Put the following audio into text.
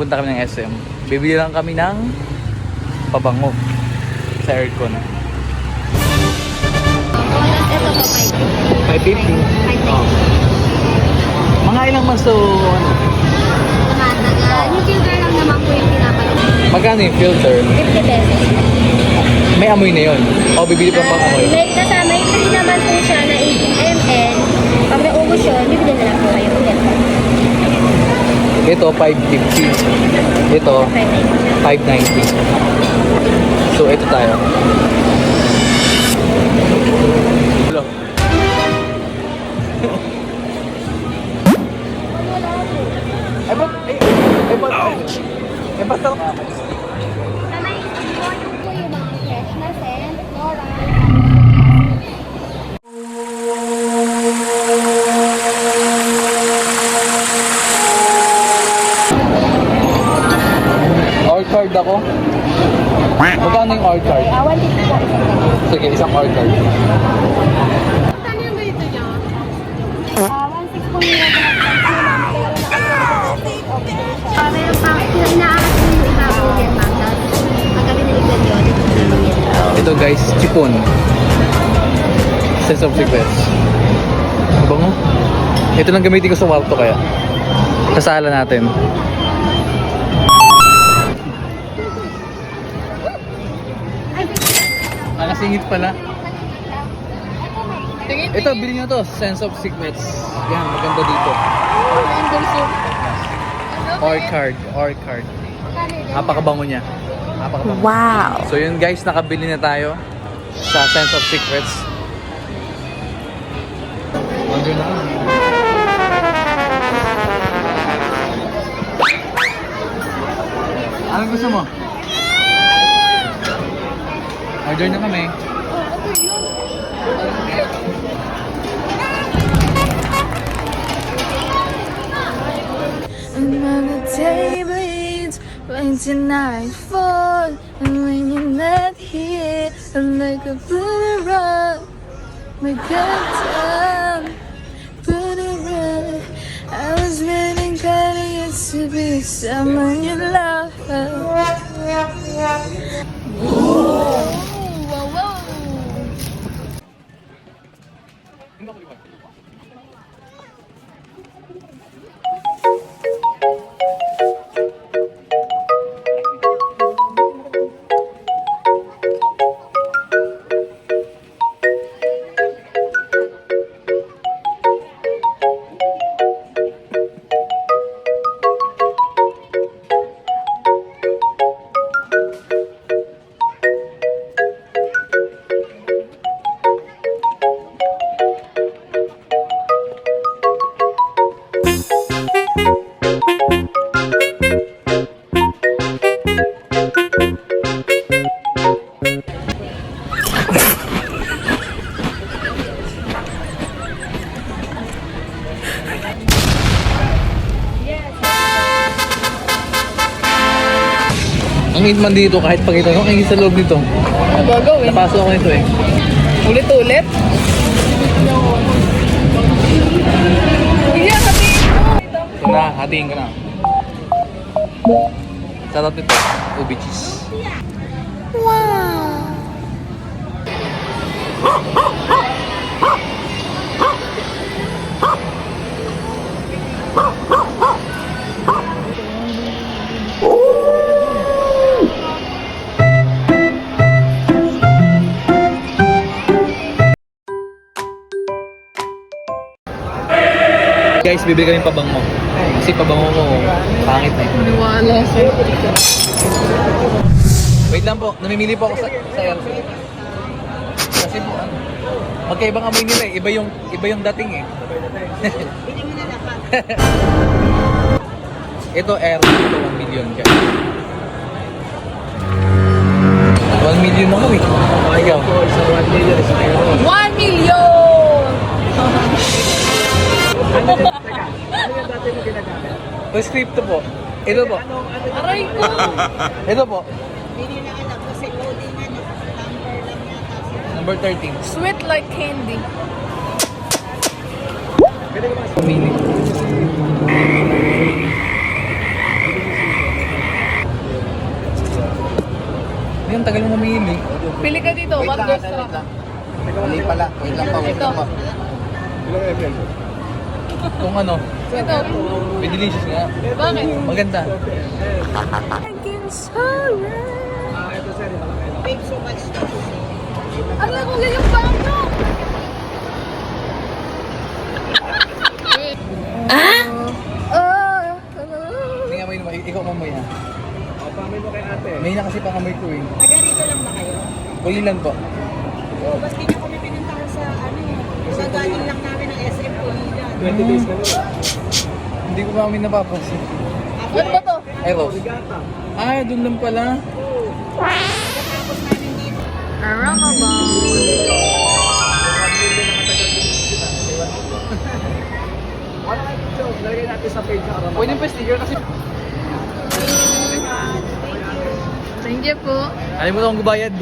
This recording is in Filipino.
pupunta kami ng SM. Bibili lang kami ng pabango sa aircon. Ito po, 550. Oh. Mga ilang months to ano? Tumatagal. Yung filter lang naman po yung pinapalit. Magkano yung filter? 50 pesos. May amoy na yun. O bibili pa pang amoy. May kasama, may free naman po siya na 18 ml. Pag may ubos yun, bibili na lang po kayo ulit. Ito 550. Ito 590. So ito tayo. Hello. Basta Sa may volume po yung mga fresh na scent, floral. or card ako. Magkano yung or card? 150 po. Sige, isang or card. Saan yung ganito niya? 1.6 po yung pero state of the siya. Meron pa, inaangat po yung iba po yan, ma'am. Pag kami naligyan yun, Ito guys, chipon. Sense of secrets. Ang bango. Ito lang gamitin ko sa kwarto kaya. Kasala natin. Nakasingit pala. Ito, bilhin nyo to. Sense of secrets. Yan, maganda dito. Or card. Or card. Napakabango niya. Napakabango. Wow! So yun guys, nakabili na tayo sa Sense of Secrets. Order na kami. Anong gusto mo? Order na kami. Another day bleeds when tonight falls, and when you're not here, I'm like a boomerang. My gut down, boomerang. I was getting kinda used to be someone you love. Ang hit man dito kahit pakita ko, ang hit sa loob nito. Ano gagawin? Napasok ako nito eh. Ulit-ulit? Iya, sabihin mo! Ito na, hatiin ko na. Sarap nito, ubi cheese. Guys, bibili kami pabango. Kasi pabango ko, pangit eh. Wala sa'yo. Wait lang po, namimili po ako sa airfield. Kasi po, ano, magkaibang amoy nila eh. Iba yung dating eh. Ito air, ito 1 million guys. 1 million ako eh. Ikaw. 1 million is 1 million! Yung script po. Ito po. Aray ko! Ito po. Number 13. Sweet like candy. Pumili. tagal mo mamili. Pili ka dito, Wait lang, Mangoes ate, ka. wait lang. Mali pala. Wait lang pa, wait lang pa. Kung ano, Ito. may delicious nga. Bakit? Maganda. Ano ko ganyan pa ako? Hindi nga may naman, ikaw mamoy ha. Pamoy mo kay ate. May na kasi pangamoy ko eh. Taga rito lang ba kayo? Kulilan po. Oo, basta di na kami pinuntahan sa sa galing lang namin ng SM Pulilan. 20 days kami. Hindi ko pa kami napapansin. Ano ba to? Eros. Ah, doon lang pala. Pagkatapos namin dito, Pwede pa sticker kasi. Thank you po. Alam mo na akong gubayad.